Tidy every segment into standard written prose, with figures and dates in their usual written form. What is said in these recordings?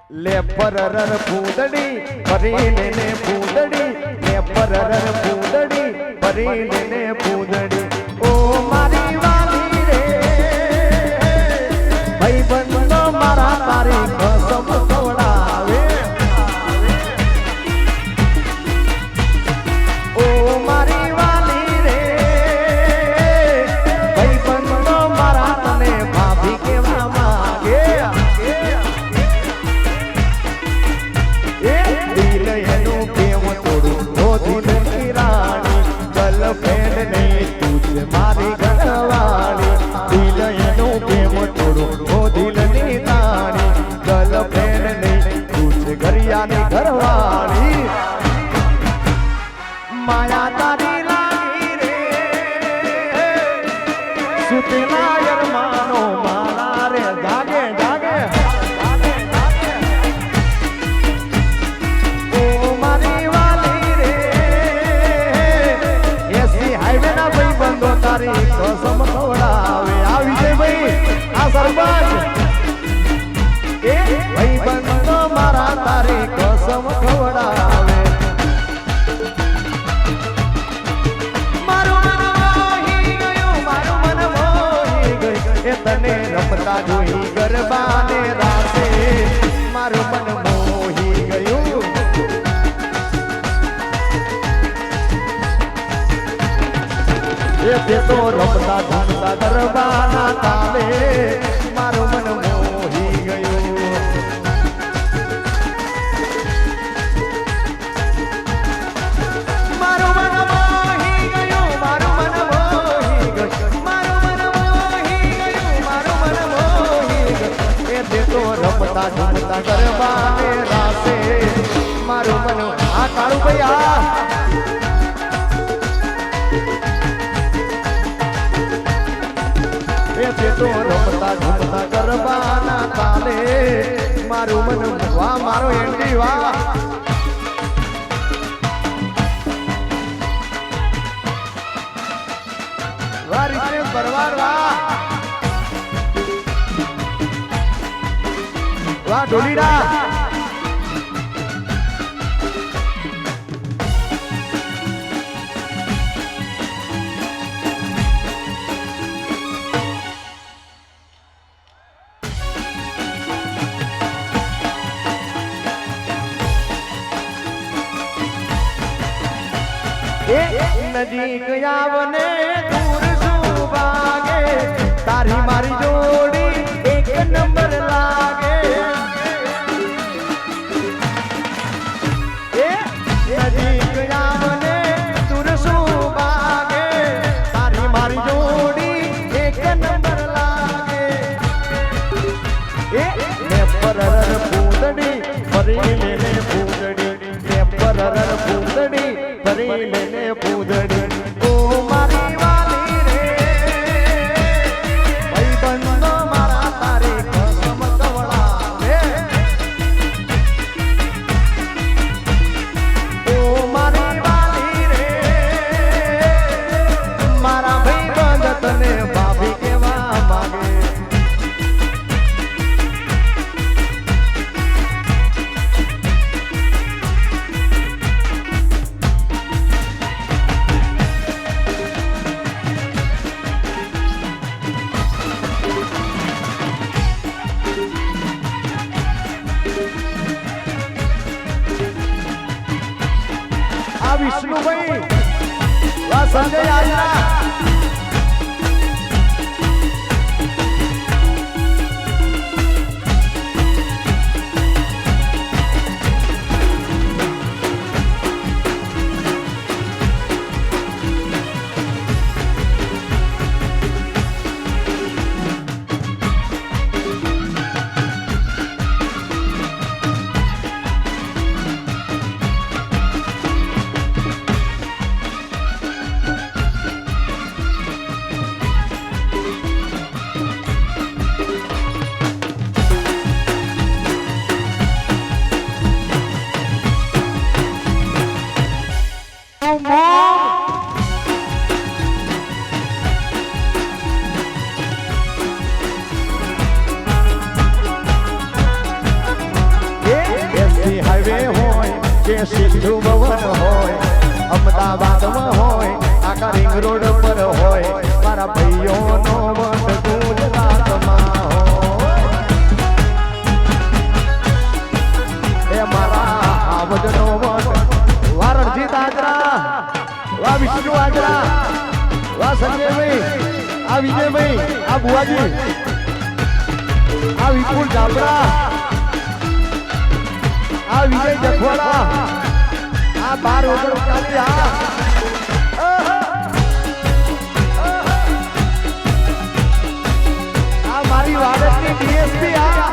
લે પરરર ફૂદડી ભરી લેને ફૂદડી લે પરરર ફૂદડી ભરી લેને ફૂદડી ઓ મારી વાલી રે ભાઈ બંધો મારા તારી કસમ ખવડાવે ઓ મારી વાલી રે ભાઈ બંધો મારા તને ભાભી કેવા માંગે મારી ઘરવાળી દિલ એનું પ્રેમ થોડું ઓ દિલની તાણી ગર્લફ્રેન્ડ નહીં તું છે ઘરિયાની ઘરવાળી માયા તારી લાગી રે સુતેલા યરમાનો મારા રે જાગે જાગે ઓ મારી વાલી રે એસી હાઈવે ના ભાઈ બંધો તારી કસમ ખવડાવે આ વિજયભાઈ આ સરપંચ એ ભાઈ બંધો મારા તારી કસમ ખવડાવે મારું મન મોહી ગયું એ તને રમતા જોઈ ગરબાને રાસે મારું મન મોહી ગયું એ તે તો રમતા ધૂમતા ગરબાના તાલે મારું મન મોહી ગયું મારું મન મોહી ગયું મારું મન મોહી ગયું મારું મન મોહી ગયું મારું મન મોહી ગયું એ તે તો રમતા ધૂમતા ગરબાને રાસે મારું મન આ કાળુ ભાઈ આ તો રમતા ઝૂમતા ગરબાના તાલે મારું મન વાહ મારો એન્ડી વાહ વાહ રીતે પરવાર વાહ વાહ ઢોલીડા નજીક આવને દૂર શું ભાગે તારી મારી જોડી એક નંબર લાગે નજીક આવને દૂર શું ભાગે તારી મારી જોડી એક નંબર લાગે ને પરરર ફૂદડી ફરી લેને ફૂદડી ને પરરર ફૂદડી ફરી લેને ફૂદડી ઓ મારી વાલી રે ભાઈ બંધો મારા તારી કસમ ખવડાવે ઓ મારી વાલી રે મારા ભાઈ બંધ તને ભાભી કેવા માંગે વિષ્ણુભાઈ વા સંજય આજના મારા ભાઈઓનો વટ ગુજરાતમાં હો એ મારા આવજનો વટ વારણજી દાદરા વાહ વિષ્ણુ આજરા વાહ સંજયભાઈ આ વિજયભાઈ આ બુવાજી આ વિપુલ જાબરા આ વિજય જખવાડા આ 1239 આ મારી વાડની ડીએસપી આ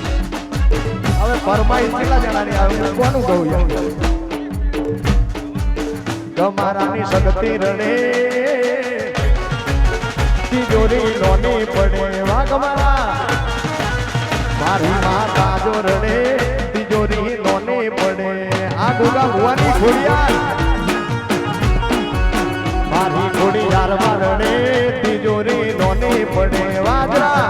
હવે ફરમાઈશ કેટલા જણાની આવે કોનું કહું યાર તમારાની સગતી રણે તિજોરી લોની પડે વાઘ મારા મારી માતા જો રડે તિજોરી લોની પડે આ ગોગા ભુવાની ખોડિયાર મારી ખોડિયાર માં રડે તિજોરી લોની પડે વાઘરા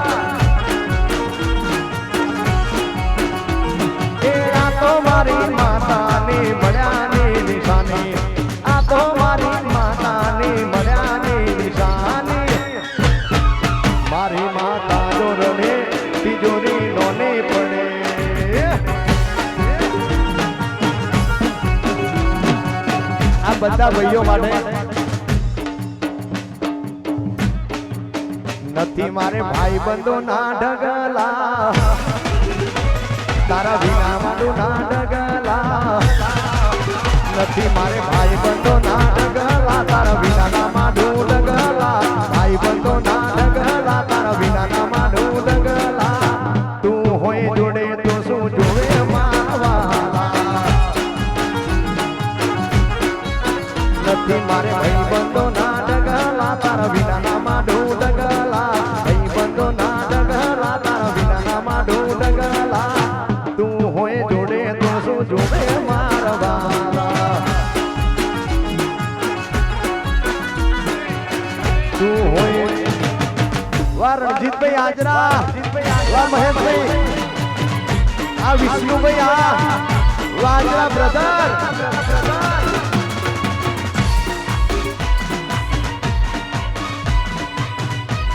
એ આ તો મારી માતાની મળ્યાની નિશાની આ તો મારી માતાની મળ્યાની નિશાની મારી માતા જો રડે તિજોરી લોને પડે આ બધા ભાઈઓ માટે નથી મારે ભાઈ બંધો ના ઢગલા તારા વિના મારું ના ઢગલા નથી મારે ભાઈ બંધો ના ઢગલા તારા વિના ના મારું ઢગલા ભાઈ બંધો ના ઢગલા તારા વિના ના મારું ઢગલા તું હોય જોડે તો શું જોવે મારવાલા નથી મારે ભાઈ બંધો ના ઢગલા તારા વિના ના મારું ઢગલા ભાઈ બંધો ના ઢગલા તારા વિના ના મારું ઢગલા તું હોય જોડે તો શું જોવે મારવાલા તું હોય વાહ રણજીતભાઈ આજરા વાહ મહેશભાઈ આ વિષ્ણુભાઈ આ વાહ આજરા બ્રધર